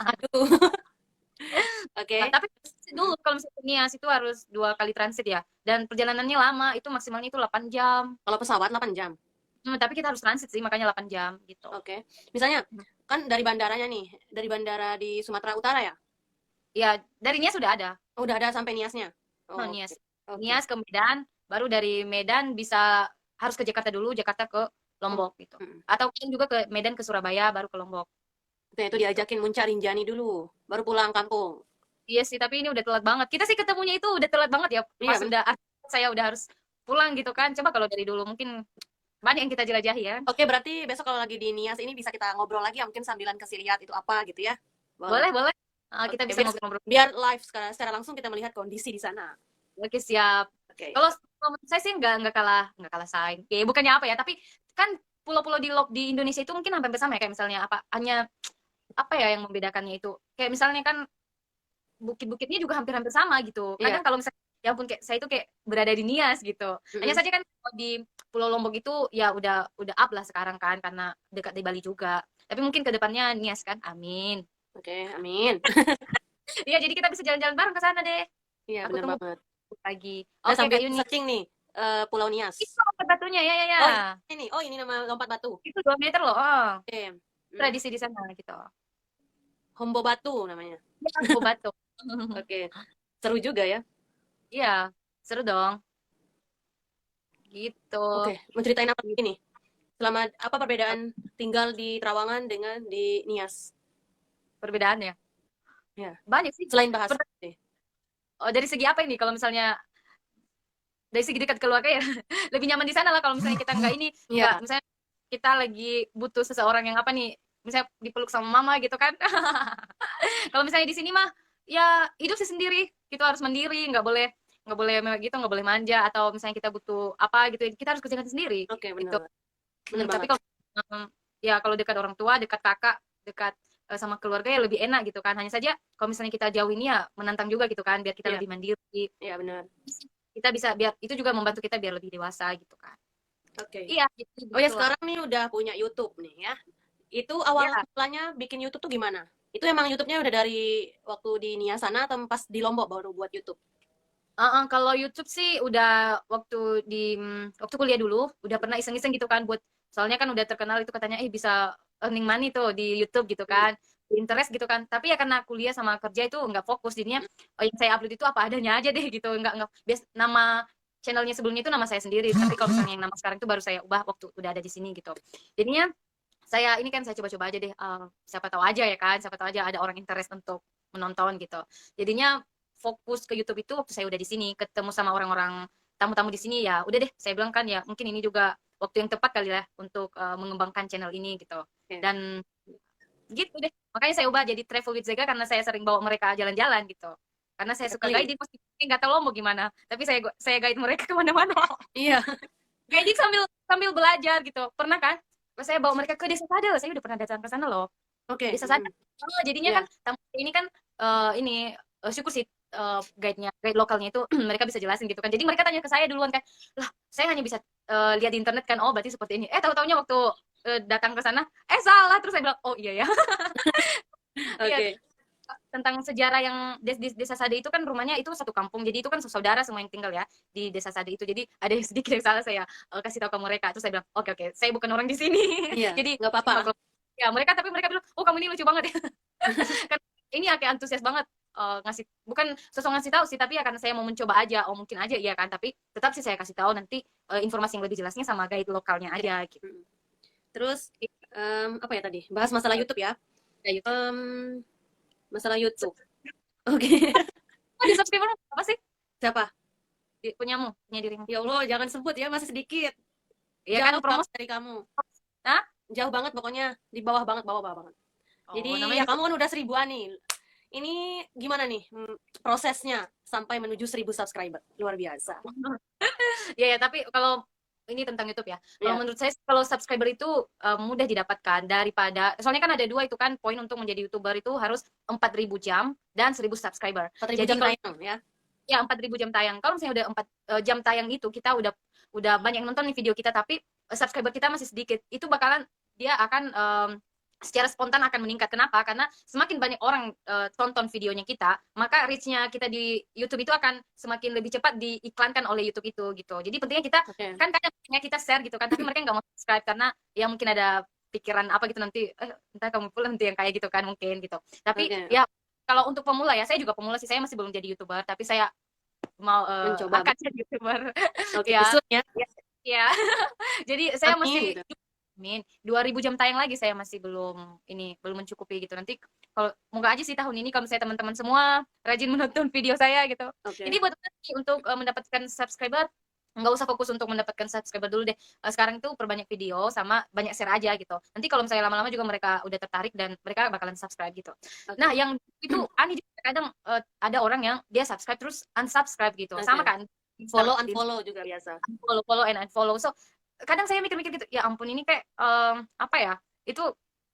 Aduh. Oke. Tapi Mm. dulu kalau misalnya ke Nias itu harus 2 kali transit ya. Dan perjalanannya lama, itu maksimalnya itu 8 jam. Kalau pesawat 8 jam. Tapi kita harus transit sih, makanya 8 jam gitu. Oke. Misalnya kan dari bandaranya nih, dari bandara di Sumatera Utara ya? Ya, dari Nias sudah ada. Oh, udah ada sampai Niasnya. Oh, Oh, oke. Nias. Oke. Nias ke Medan, baru dari Medan bisa harus ke Jakarta dulu, Jakarta ke Oh, Lombok gitu. mm. Atau kadang juga ke Medan ke Surabaya baru ke Lombok Oke, itu gitu. diajakin Muncak Rinjani dulu, baru pulang kampung. Iya sih, tapi ini udah telat banget. Kita sih ketemunya itu udah telat banget ya. Iya, Pas benar. udah saya udah harus pulang gitu kan. Coba kalau dari dulu mungkin banyak yang kita jelajahi ya. Oke, berarti besok kalau lagi di Nias ini bisa kita ngobrol lagi ya, mungkin sambilan kasih lihat itu apa gitu ya. Boleh. Boleh, boleh. Kita Oke, bisa biar ngobrol-ngobrol. biar live secara langsung kita melihat kondisi di sana. Oke, siap. Oke. Kalau menurut saya sih nggak kalah saing. Oke, bukannya apa ya, tapi kan pulau-pulau di Indonesia itu mungkin hampir sama ya kayak misalnya apa hanya apa ya yang membedakannya itu. Kayak misalnya kan bukit-bukitnya juga hampir-hampir sama gitu. Iya. Kadang kalau misalnya ya ampun kayak saya itu kayak berada di Nias gitu. Hanya Mm-mm. saja kan kalau di Pulau Lombok itu ya udah up lah sekarang kan karena dekat di Bali juga. Tapi mungkin ke depannya Nias kan. Amin. Oke, amin. Iya, jadi kita bisa jalan-jalan bareng ke sana deh. Iya, Aku bener tunggu banget. lagi. Saya Oke, sambil Kak Yuni. searching nih Pulau Nias. Itu apa batunya? Ya, ya, ya. Oh, ini. Oh, ini nama lompat batu. Itu 2 meter loh. Oh, Oke. Hmm. tradisi di sana gitu. Hombo Batu namanya. Ya, aku batu. Oke. Seru juga ya. Iya, seru dong. Gitu. Oke, mau ceritain apa lagi nih? Selama apa perbedaan tinggal di Trawangan dengan di Nias? Perbedaannya. Ya, Banyak sih. selain bahasa deh. Oh, dari segi apa ini? Kalau misalnya dari segi dekat keluarga ya lebih nyaman di sana lah kalau misalnya kita nggak ini Iya, nggak misalnya kita lagi butuh seseorang yang apa nih misalnya dipeluk sama mama gitu kan kalau misalnya di sini mah ya hidup sih sendiri kita harus mandiri nggak boleh gitu nggak boleh manja atau misalnya kita butuh apa gitu kita harus kerjakan sendiri oke gitu. benar. Benar Tapi banget. kalau ya kalau dekat orang tua dekat kakak dekat sama keluarga ya lebih enak gitu kan hanya saja kalau misalnya kita jauh ini ya menantang juga gitu kan biar kita Iya, lebih mandiri iya benar. kita bisa biar itu juga membantu kita biar lebih dewasa gitu kan. Oke. Iya, gitu Oh ya, begitulah. sekarang nih udah punya YouTube nih ya. Itu awal Ya, mulanya bikin YouTube tuh gimana? Itu emang YouTube-nya udah dari waktu di Nias sana atau pas di Lombok baru buat YouTube? kalau YouTube sih udah waktu kuliah dulu udah pernah iseng-iseng gitu kan buat soalnya kan udah terkenal itu katanya bisa earning money tuh di YouTube gitu Hmm. kan. Interest gitu kan. Tapi ya karena kuliah sama kerja itu nggak fokus jadinya yang saya upload itu apa adanya aja deh gitu. Nggak bias nama channelnya sebelumnya itu nama saya sendiri. Tapi kalau misalnya yang nama sekarang itu baru saya ubah waktu udah ada di sini gitu. Jadinya saya ini kan saya coba-coba aja deh siapa tahu aja ya kan siapa tahu aja ada orang interest untuk menonton gitu jadinya fokus ke YouTube itu waktu saya udah di sini ketemu sama orang-orang tamu-tamu di sini ya udah deh saya bilang kan ya mungkin ini juga waktu yang tepat kali ya untuk mengembangkan channel ini gitu Oke. dan gitu deh makanya saya ubah jadi Travel with Zega karena saya sering bawa mereka jalan-jalan gitu karena saya suka Traveling. guiding mesti nggak tahu mau gimana tapi saya guide mereka kemana-mana Iya. guiding sambil sambil belajar gitu pernah kan saya bawa mereka ke desa Sadel saya udah pernah datang ke sana loh Oke. desa Sadel jadinya Iya. kan tamu ini kan ini syukur sih guide lokalnya itu mereka bisa jelasin gitu kan jadi mereka tanya ke saya duluan kan lah saya hanya bisa lihat di internet kan oh berarti seperti ini tahu-taunya waktu datang ke sana, salah, terus saya bilang, oh iya ya. Iya, Oke. tentang sejarah yang Desa Sade itu kan rumahnya itu satu kampung, jadi itu kan saudara semua yang tinggal ya di Desa Sade itu. Jadi ada yang sedikit yang salah saya kasih tahu ke mereka. Terus saya bilang, oke oke, saya bukan orang di sini. Iya, Jadi nggak apa-apa. ya mereka, tapi mereka bilang, oh kamu ini lucu banget ya. Kan ini ya kayak antusias banget ngasih, bukan sosok ngasih tahu sih, tapi ya karena saya mau mencoba aja, oh mungkin aja iya kan, tapi tetap sih saya kasih tahu nanti informasi yang lebih jelasnya sama guide lokalnya aja gitu. Mm. Terus apa ya tadi? Bahas masalah YouTube ya. Ya, gitu. Masalah YouTube. Oke. Oh, di subscriber apa sih? Siapa? Punyamu, punya dirimu. Ya Allah, jangan sebut ya, masih sedikit. Iya kan Jauh promosi. banget dari kamu. Hah? Jauh banget pokoknya, di bawah banget, bawah banget. Jadi Oh, ya namanya kamu kan udah 1000-an nih. Ini gimana nih prosesnya sampai menuju 1000 subscriber? Luar biasa. ya ya, tapi kalau ini tentang YouTube ya. Kalau Ya, menurut saya kalau subscriber itu mudah didapatkan daripada, soalnya kan ada dua itu kan poin untuk menjadi YouTuber itu harus 4.000 jam dan 1.000 subscriber. 4000 Jadi jam kalau tayang ya. ya 4.000 jam tayang. Kalau misalnya udah 4 jam tayang itu kita udah banyak yang nonton nih video kita, tapi subscriber kita masih sedikit. Itu bakalan dia akan secara spontan akan meningkat. Kenapa? Karena semakin banyak orang tonton videonya kita, maka reach-nya kita di YouTube itu akan semakin lebih cepat diiklankan oleh YouTube itu gitu. Jadi pentingnya kita Oke. kan kadang pentingnya kita share gitu kan, tapi mereka nggak mau subscribe karena ya mungkin ada pikiran apa gitu nanti, entah kamu pula nanti yang kayak gitu kan mungkin gitu. Tapi Oke. ya kalau untuk pemula ya, saya juga pemula sih, saya masih belum jadi YouTuber, tapi saya mau Mencoba. akan jadi YouTuber. Oke, Ya, soon ya. ya, ya. Jadi saya Amin masih gitu. Min 2.000 jam tayang lagi, saya masih belum mencukupi gitu. Nanti kalau moga aja sih tahun ini kalau saya teman-teman semua rajin menonton video saya gitu. Jadi Oke. buat nanti untuk mendapatkan subscriber nggak usah fokus untuk mendapatkan subscriber dulu deh. Sekarang itu perbanyak video sama banyak share aja gitu. Nanti kalau misalnya lama-lama juga mereka udah tertarik dan mereka bakalan subscribe gitu. Nah, Oke. yang itu aneh juga kadang ada orang yang dia subscribe terus unsubscribe gitu. Oke. Sama kan? Follow Di unfollow juga biasa. follow follow and unfollow. So kadang saya mikir-mikir gitu, ya ampun ini kayak apa ya? Itu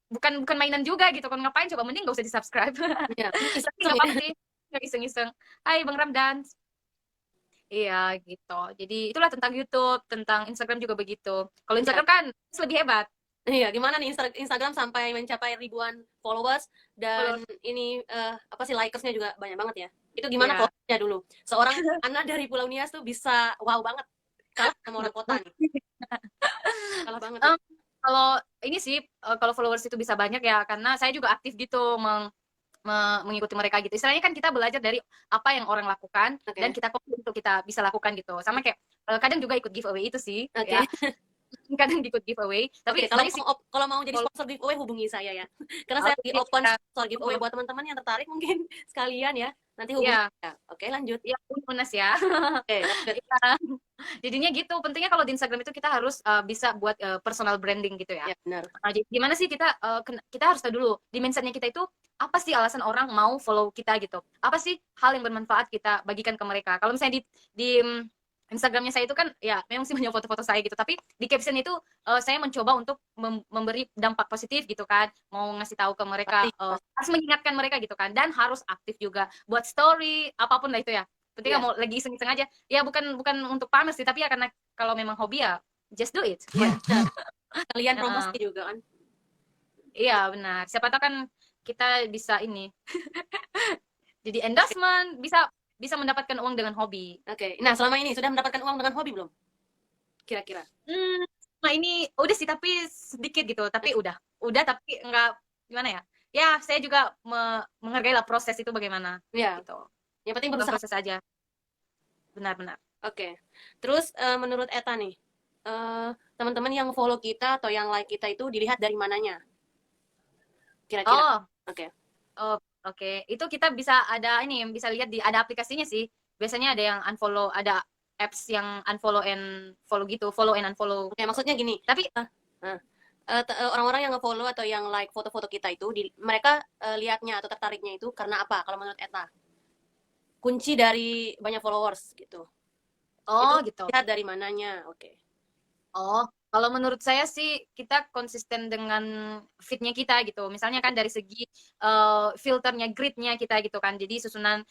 bukan mainan juga gitu. Kan ngapain coba, mending gak usah di-subscribe. Iya, Tapi iseng nggak ya. apa-apa sih, nggak iseng-iseng. Hai Bang Ramdan. Iya gitu. Jadi itulah tentang YouTube, tentang Instagram juga begitu. Kalau Iya. Instagram kan lebih hebat. Iya, gimana nih Instagram sampai mencapai ribuan followers dan Kalau ini apa sih likersnya juga banyak banget ya. Itu gimana ya prosesnya dulu? Seorang anak dari Pulau Nias tuh bisa wow banget. Kalah sama orang kota nih. Kalah banget nih. Em, kalau ini sih kalau followers itu bisa banyak ya karena saya juga aktif gitu mengikuti mereka gitu. Istilahnya kan kita belajar dari apa yang orang lakukan dan Oke. kita copy untuk kita bisa lakukan gitu. Sama kayak kadang juga ikut giveaway itu sih Oke. ya. Kadang ikut giveaway, Oke, tapi kalau banyak sih kalau mau jadi kalau sponsor giveaway hubungi saya ya. Karena oh, saya lagi iya, open iya. sponsor giveaway buat teman-teman yang tertarik mungkin sekalian ya. Nanti hubungi Iya, saya. Oke, lanjut. iya, Unas ya. Oke, lanjut. Iya. Jadinya gitu. Pentingnya kalau di Instagram itu kita harus bisa buat personal branding gitu ya. Ya, benar. Jadi gimana sih kita harus tahu dulu di mindsetnya kita itu apa sih alasan orang mau follow kita gitu. Apa sih hal yang bermanfaat kita bagikan ke mereka. Kalau misalnya di Instagramnya saya itu kan ya memang sih banyak foto-foto saya gitu, tapi di caption itu saya mencoba untuk memberi dampak positif gitu kan, mau ngasih tahu ke mereka, Pasti, pasti. harus mengingatkan mereka gitu kan, dan harus aktif juga buat story apapun lah itu ya. Penting Iya, mau lagi iseng-iseng aja, ya bukan untuk pamer sih, tapi ya karena kalau memang hobi ya just do it. iya. Benar. Kalian Heeh. promosi juga kan. Iya benar. Siapa tahu kan kita bisa ini jadi endorsement, bisa bisa mendapatkan uang dengan hobi. Oke. Nah, selama ini sudah mendapatkan uang dengan hobi belum? Kira-kira. Hmm, nah ini udah sih tapi sedikit gitu. Tapi udah tapi enggak gimana ya? Ya saya juga menghargai lah proses itu bagaimana Iya, gitu. yang penting Bukan berusaha. proses aja. Benar-benar. Oke. Terus menurut Eta nih, teman-teman yang follow kita atau yang like kita itu dilihat dari mananya? Kira-kira. Oh, Oke. oh, oke. Itu kita bisa ada ini bisa lihat ada aplikasinya sih. Biasanya ada yang unfollow, ada apps yang unfollow and follow gitu, follow and unfollow. Oke, maksudnya gini. Tapi Nah, orang-orang yang nge-follow atau yang like foto-foto kita itu, mereka lihatnya atau tertariknya itu karena apa? Kalau menurut Eta, kunci dari banyak followers gitu. Itu oh gitu. lihat dari mananya? Oke. Oh, kalau menurut saya sih kita konsisten dengan fitnya kita gitu. Misalnya kan dari segi filternya, gridnya kita gitu kan. Jadi susunan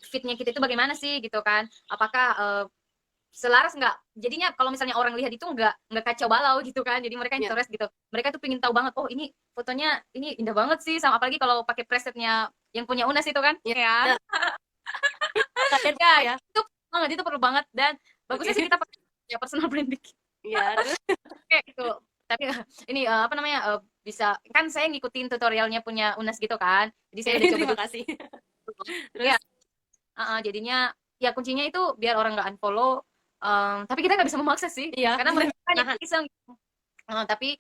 fitnya kita itu bagaimana sih gitu kan? Apakah selaras nggak, jadinya kalau misalnya orang lihat itu nggak kacau balau gitu kan, jadi mereka Ya. interest gitu, mereka tuh pengen tahu banget, oh ini fotonya ini indah banget sih, sama apalagi kalau pakai presetnya yang punya Unas itu kan Ya. ya. Kalian Ya ya. itu perlu banget, dan bagusnya sih Oke. kita pakai ya personal branding Iya, terus kayak gitu. Tapi ini apa namanya, bisa kan saya ngikutin tutorialnya punya Unas gitu kan, jadi oke, saya udah coba terima juga. kasih. Ya, Terus jadinya ya kuncinya itu biar orang nggak unfollow. Tapi kita nggak bisa memaksa sih, iya, karena mereka kan yang nahan. iseng. Tapi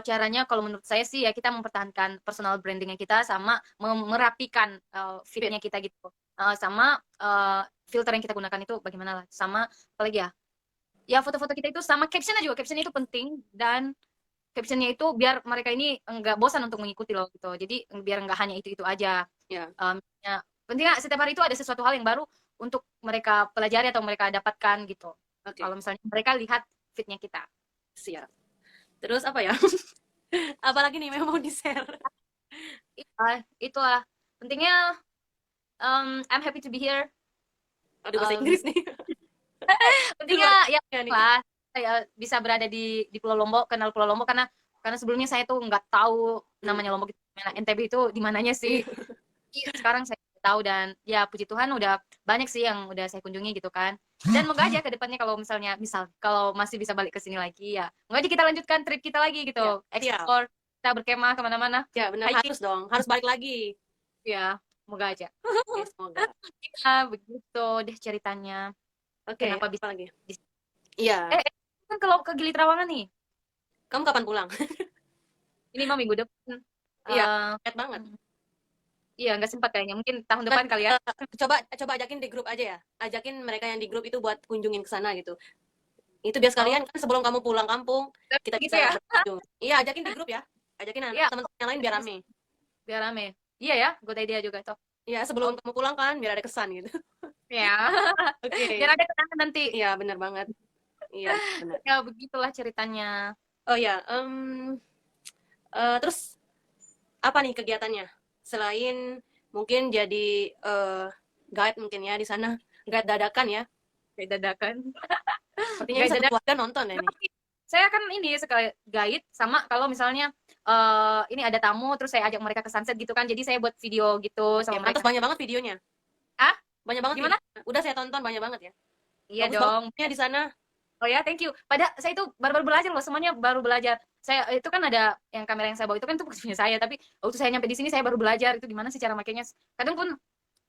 caranya kalau menurut saya sih ya kita mempertahankan personal brandingnya kita, sama merapikan Fit. feednya kita gitu. Sama filter yang kita gunakan itu bagaimana lah, sama apalagi ya, ya foto-foto kita itu sama captionnya juga, captionnya itu penting, dan captionnya itu biar mereka ini enggak bosan untuk mengikuti loh gitu, jadi biar enggak hanya itu aja. Ya, Ya, pentingnya setiap hari itu ada sesuatu hal yang baru untuk mereka pelajari atau mereka dapatkan gitu, oke, kalau misalnya mereka lihat feednya kita. siap. Terus apa ya? Apalagi nih memang mau di-share? Itulah pentingnya. I'm happy to be here. Aduh, bahasa Um, Inggris nih. Pentingnya Luar ya biasa nih. lah, saya bisa berada di Pulau Lombok, kenal Pulau Lombok, karena sebelumnya saya tuh nggak tahu Hmm. namanya Lombok itu gimana, NTB itu di mananya sih. Iya. Iya, sekarang saya tahu, dan ya puji Tuhan udah banyak sih yang udah saya kunjungi gitu kan. Dan moga aja ke depannya kalau misalnya kalau masih bisa balik ke sini lagi, ya moga aja kita lanjutkan trip kita lagi Ya, gitu, siap. explore, kita berkemah kemana-mana, Ya, benar hiking harus dong. Harus balik lagi. ya, moga aja. Oke, semoga. Ya begitu deh ceritanya, Oke, kenapa apa bisa lagi? di- Iya, kan kalau ke Gili Trawangan nih, kamu kapan pulang? ini mah minggu depan. Iya, Eh, paket banget. iya nggak sempat kayaknya, mungkin tahun Kan, depan kali ya. coba ajakin di grup aja ya. Ajakin mereka yang di grup itu buat kunjungin ke sana gitu. Itu biar Oh, sekalian kan sebelum kamu pulang kampung, kita gitu bisa ya. berkunjung. Iya, ajakin di grup ya. Ajakin Iya, teman-teman yang lain biar rame. biar rame. Iya ya, good idea juga tuh. Iya, sebelum kamu pulang kan biar ada kesan gitu. Ya, biar Oke. ada kenangan nanti. Iya, benar banget. Iya, benar. Ya, begitulah ceritanya. Oh ya, terus apa nih kegiatannya? Selain mungkin jadi guide mungkin ya di sana, guide dadakan ya. Kayak dadakan. Sepertinya ini Guide satu dadakan. keluarga nonton ya nih. Saya kan ini sekali guide, sama kalau misalnya ini ada tamu, terus saya ajak mereka ke sunset gitu kan. Jadi saya buat video gitu Oke, sama pantas mereka. banyak banget videonya. Ah, Banyak banget gimana? videonya. Udah saya tonton banyak banget ya. Iya Bagus banget dong. ya di sana. Oh ya, thank you. Saya itu baru-baru belajar loh, semuanya baru belajar. Saya itu kan ada yang kamera yang saya bawa itu kan itu punya saya, tapi waktu saya nyampe di sini saya baru belajar itu gimana sih cara makainya. Kadang pun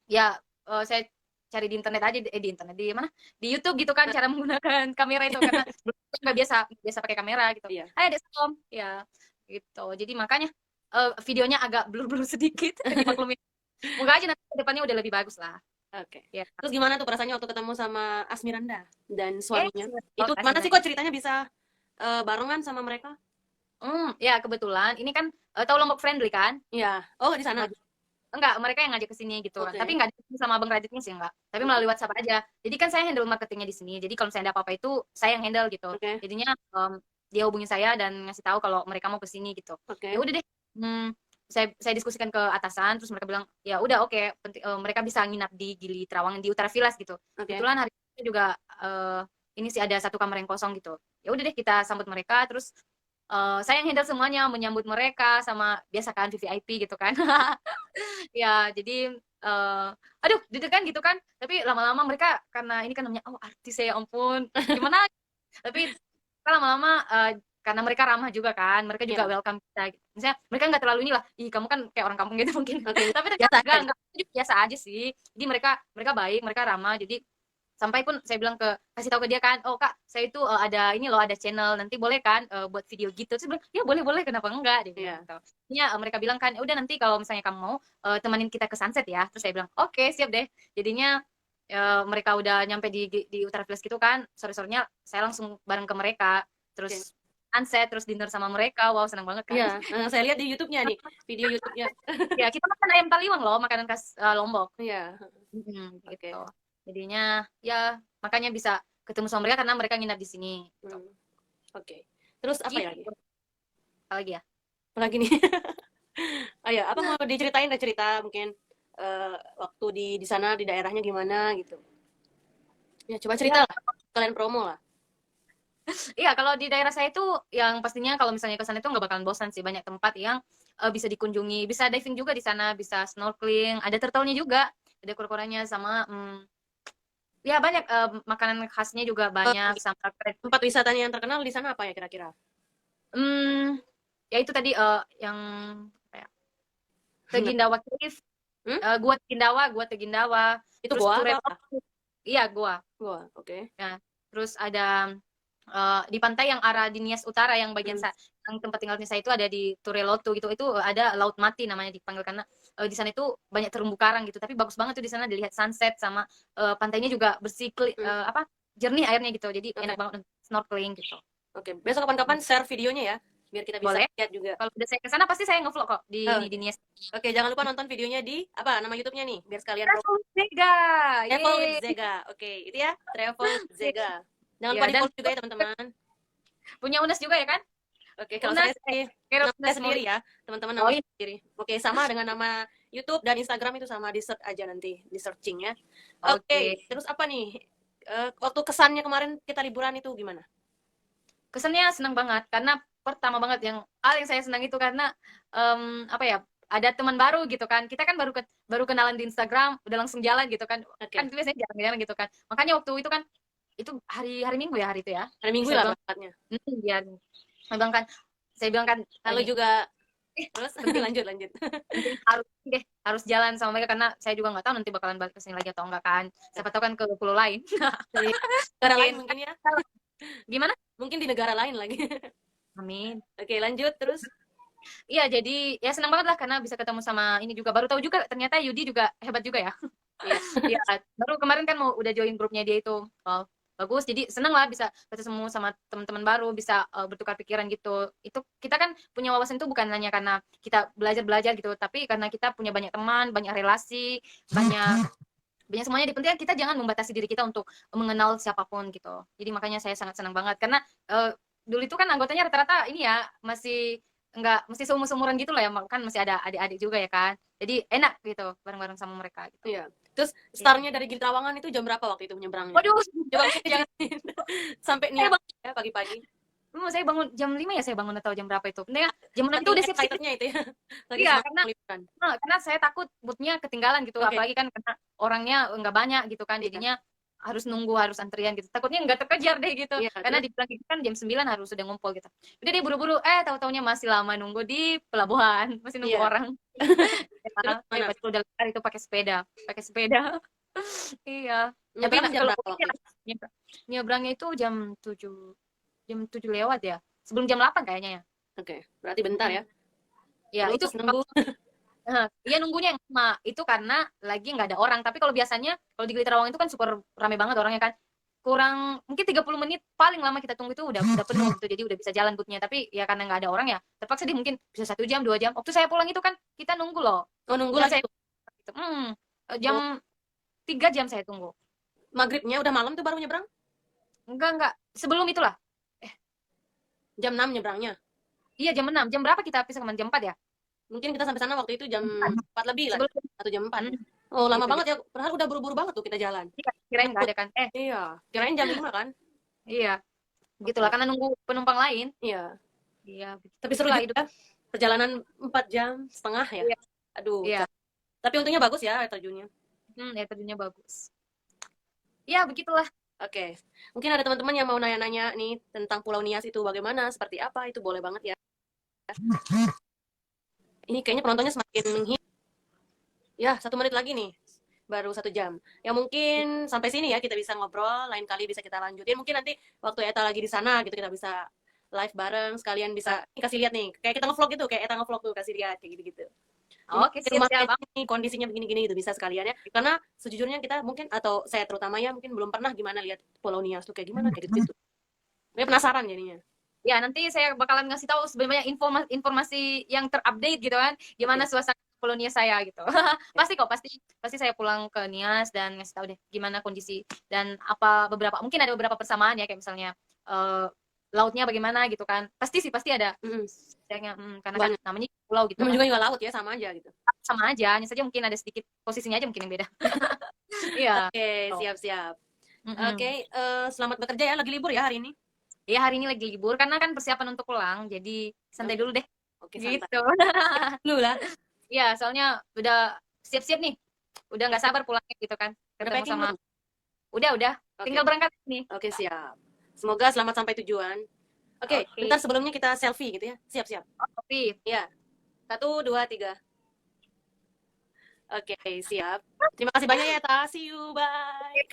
ya saya cari di internet aja, di internet di mana? Di YouTube gitu kan cara menggunakan kamera itu, karena belum nggak biasa biasa pakai kamera gitu. Iya. Hai Dek Salam, ya gitu. Jadi makanya videonya agak blur-blur sedikit, dimaklumi. Moga aja nanti ke depannya udah lebih bagus lah. Oke. Ya. Terus gimana tuh perasaannya waktu ketemu sama Asmiranda dan suaminya? Oh, Itu gimana sih kok ceritanya bisa barengan sama mereka? Ya kebetulan ini kan tahu Lombok Friendly kan? Iya. Oh, di sana. Nah, enggak, mereka yang ngajak ke sini gitu. Oke. Tapi enggak di sama Abang Raditnya sih enggak. Tapi melalui WhatsApp aja. Jadi kan saya handle marketingnya di sini. Jadi kalau misalnya ada apa-apa itu saya yang handle gitu. Oke. Jadinya dia hubungi saya dan ngasih tahu kalau mereka mau ke sini gitu. Oke. Ya udah deh. Saya diskusikan ke atasan, terus mereka bilang ya udah oke, mereka bisa nginap di Gili Trawangan di Utara Villas gitu. Oke. Kebetulan hari ini juga ini sih ada satu kamar yang kosong gitu. Ya udah deh kita sambut mereka, terus saya yang handle semuanya, menyambut mereka, sama biasa kan VVIP gitu kan. Ya jadi aduh deg-degan gitu kan, tapi lama-lama mereka karena ini kan namanya oh artis ya ampun gimana, tapi kan lama-lama karena mereka ramah juga kan, mereka juga Iya. welcome kita gitu. Misalnya mereka nggak terlalu inilah, ih kamu kan kayak orang kampung gitu mungkin. Oke. Tapi Biasa ternyata aja. enggak biasa aja sih. Jadi mereka mereka baik, mereka ramah. Jadi sampai pun saya bilang kasih tahu ke dia kan, oh kak saya itu ada ini loh, ada channel, nanti boleh kan buat video gitu. Terus bilang ya boleh boleh, kenapa enggak, dia bilang Iya. gitu. Mereka bilang kan udah nanti kalau misalnya kamu mau temanin kita ke sunset ya. Terus saya bilang oke siap deh. Jadinya mereka udah nyampe di Utara Villas gitu kan, sore-sorenya saya langsung bareng ke mereka, terus Oke. sunset, terus dinner sama mereka. Wow senang banget kan. Iya, saya lihat di YouTube-nya nih, video YouTube-nya. Ya kita makan ayam taliwang loh, makanan khas Lombok. Iya. Gitu. Oke. Jadinya ya makanya bisa ketemu sama mereka karena mereka nginap di sini. Gitu. Oke. Terus apa Gitu. ya lagi? Apa lagi ya? Apa lagi nih? Oh ya, apa mau diceritain, ada cerita mungkin waktu di sana di daerahnya gimana gitu. Ya, coba cerita Ya, lah. kalian promo lah. Iya, kalau di daerah saya itu yang pastinya kalau misalnya ke sana itu nggak bakalan bosan sih. Banyak tempat yang bisa dikunjungi, bisa diving juga di sana, bisa snorkeling, ada turtle-nya juga, ada kura-kuranya sama ya banyak makanan khasnya juga Eh, banyak sama tempat wisatanya yang terkenal di sana apa ya kira-kira? hmm, ya itu tadi yang apa ya, Tegindawa Cave, Hmm? Gua Tegindawa, Itu terus goa atau Turelo, apa? iya gua. Goa, oke. Ya, terus ada di pantai yang arah di Nias Utara yang bagian Hmm. yang tempat tinggalnya saya itu ada di Turelotu gitu. Itu ada Laut Mati namanya dipanggil karena di sana itu banyak terumbu karang gitu. Tapi bagus banget tuh di sana dilihat sunset sama pantainya juga bersih Hmm. apa jernih airnya gitu. Jadi Oke. enak banget untuk snorkeling gitu. Oke, besok kapan-kapan share videonya ya, biar kita bisa Boleh. lihat juga. Kalau udah saya ke sana pasti saya ngevlog kok di Oh, ini di Nias. oke, jangan lupa nonton videonya di apa nama YouTube-nya nih, biar sekalian promo. Travel Vega. Travel with Yeay. Zega. Oke, itu ya, Travel with Zega. Jangan Ya, lupa di dan follow juga ya teman-teman. punya Unas juga ya kan? Oke, kalau Unas, saya sih Vero nama Unas saya sendiri Mori. ya, teman-teman Oh nama iya. saya sendiri. Oke, sama dengan nama YouTube dan Instagram itu sama, di search aja nanti, di searching ya. Oke. Oke, terus apa nih? Waktu kesannya kemarin kita liburan itu gimana? Kesannya senang banget karena pertama banget yang saya senang itu karena apa ya, ada teman baru gitu kan, kita kan baru kenalan di Instagram udah langsung jalan gitu kan, Oke, itu biasanya jarang-jarang gitu kan, makanya waktu itu kan itu hari hari Minggu ya hari itu ya, hari Minggu saya lah bilang berangkatnya. ya saya bilang kan Lalu ini juga terus penting lanjut lanjut. penting harus jalan sama mereka karena saya juga nggak tahu nanti bakalan balik ke sini lagi atau enggak kan, siapa tahu kan ke pulau lain. Di negara lain Mungkin mungkin ya. gimana. Mungkin di negara lain lagi. Amin. Oke, lanjut terus. Iya, jadi ya senang banget lah karena bisa ketemu sama ini juga. Baru tahu juga ternyata Yudi juga hebat juga ya. Iya. Iya, baru kemarin kan mau udah join grupnya dia itu. Oh, bagus. Jadi senang lah bisa ketemu sama teman-teman baru, bisa bertukar pikiran gitu. Itu kita kan punya wawasan itu bukan hanya karena kita belajar-belajar gitu, tapi karena kita punya banyak teman, banyak relasi, banyak banyak semuanya. Di penting kita jangan membatasi diri kita untuk mengenal siapapun gitu. Jadi makanya saya sangat senang banget karena dulu itu kan anggotanya rata-rata ini ya masih enggak mesti seumuran gitu lah ya, kan masih ada adik-adik juga ya kan, jadi enak gitu bareng-bareng sama mereka gitu. Iya. Terus Iya. startnya dari Gili Trawangan itu jam berapa waktu itu menyeberangnya? Waduh, Coba mungkin jangan. diceritain. Sampai saya niat bangun, ya pagi-pagi. saya bangun jam 5 ya, saya bangun atau jam berapa itu, pentingnya jam 6 itu Saking udah siap-siap. excitednya itu ya. Lagi Iya, semangat karena liburan. saya takut moodnya ketinggalan gitu, Oke. apalagi kan karena orangnya nggak banyak gitu kan, Iya. jadinya harus nunggu, harus antrian gitu, takutnya nggak terkejar deh gitu, Iya, karena terus dibilang gitu kan jam 9 harus sudah ngumpul gitu. Udah deh buru-buru, tahu-taunya masih lama nunggu di pelabuhan, masih nunggu iya. orang. Terus Ya, mana? pas udah lari itu pakai sepeda. Iya. Tapi Nyebrang jam kalau berapa waktu itu? nyebrangnya itu jam 7 lewat ya, sebelum jam 8 kayaknya ya. Oke, berarti bentar ya. Ya itu Terus nunggu. iya nunggunya yang lama itu karena lagi nggak ada orang. Tapi kalau biasanya kalau di Gili Trawangan itu kan super rame banget orangnya kan. Kurang mungkin 30 menit paling lama kita tunggu itu udah penuh gitu. Jadi udah bisa jalan boothnya. Tapi ya karena nggak ada orang ya terpaksa dia mungkin bisa 1 jam 2 jam. Waktu saya pulang itu kan kita nunggu loh. Oh, nunggu Dan lagi saya tuh. gitu, jam Oh, 3 jam saya tunggu. maghribnya udah malam tuh baru nyebrang? Enggak. Sebelum itulah. Jam 6 nyebrangnya. Iya jam 6. Jam berapa kita pisah kemarin? Jam 4 ya? Mungkin kita sampai sana waktu itu jam 4 lebih lah. Sebelum Atau jam 4. hmm, Oh, lama gitu. banget ya. Padahal udah buru-buru banget tuh kita jalan. Iya, kirain nggak ada kan. Iya, kirain jam 5 kan? Iya. Gitulah karena nunggu penumpang lain. Iya. Iya, Tapi seru itulah juga hidup. ya. Perjalanan 4 jam setengah ya. Iya. Aduh. Iya. Tapi untungnya bagus ya air terjunnya. Ya terjunnya bagus. Ya, begitulah. Oke. Mungkin ada teman-teman yang mau nanya-nanya nih tentang Pulau Nias itu bagaimana, seperti apa, itu boleh banget ya. Ini kayaknya penontonnya semakin menghina. Ya, 1 menit lagi nih. Baru 1 jam. Ya mungkin sampai sini ya kita bisa ngobrol. Lain kali bisa kita lanjutin. Mungkin nanti waktu Eta lagi di sana gitu kita bisa live bareng. Sekalian bisa kasih lihat nih. Kayak kita ngevlog gitu. Kayak Eta ngevlog tuh kasih lihat kayak gitu-gitu. Oke, Ini rumah siap-siap. ini kondisinya begini-gini gitu bisa sekalian ya. Karena sejujurnya kita mungkin atau saya terutama ya mungkin belum pernah gimana lihat Pulau Nias tuh kayak gimana kayak gitu. Gue penasaran jadinya. Ya, nanti saya bakalan ngasih tahu sebenarnya informasi yang terupdate gitu kan. Gimana suasana Pulau Nias saya gitu. Pasti saya pulang ke Nias dan ngasih tahu deh gimana kondisi dan mungkin ada beberapa persamaan ya kayak misalnya lautnya bagaimana gitu kan. Pasti ada. Karena kan Banyak. namanya pulau gitu Namanya kan. juga juga laut ya sama aja gitu. Sama aja, hanya saja mungkin ada sedikit posisinya aja mungkin yang beda. Iya. Oke, siap-siap. Mm-mm. Oke, selamat bekerja ya. Lagi libur ya hari ini? Ya hari ini lagi libur karena kan persiapan untuk pulang, jadi santai Oke, dulu deh. oke santai. Gitu. Dulu lah. Ya, soalnya udah siap-siap nih. Udah nggak sabar pulangnya gitu kan. Udah Ketemu packing sama. belum? Udah. Oke, Tinggal berangkat nih. oke siap. Semoga selamat sampai tujuan. Oke, Oke. bentar sebelumnya kita selfie gitu ya. Siap-siap. Kopi. Ya, 1, 2, 3. Oke, siap. Terima kasih banyak ya, Ta. See you, bye.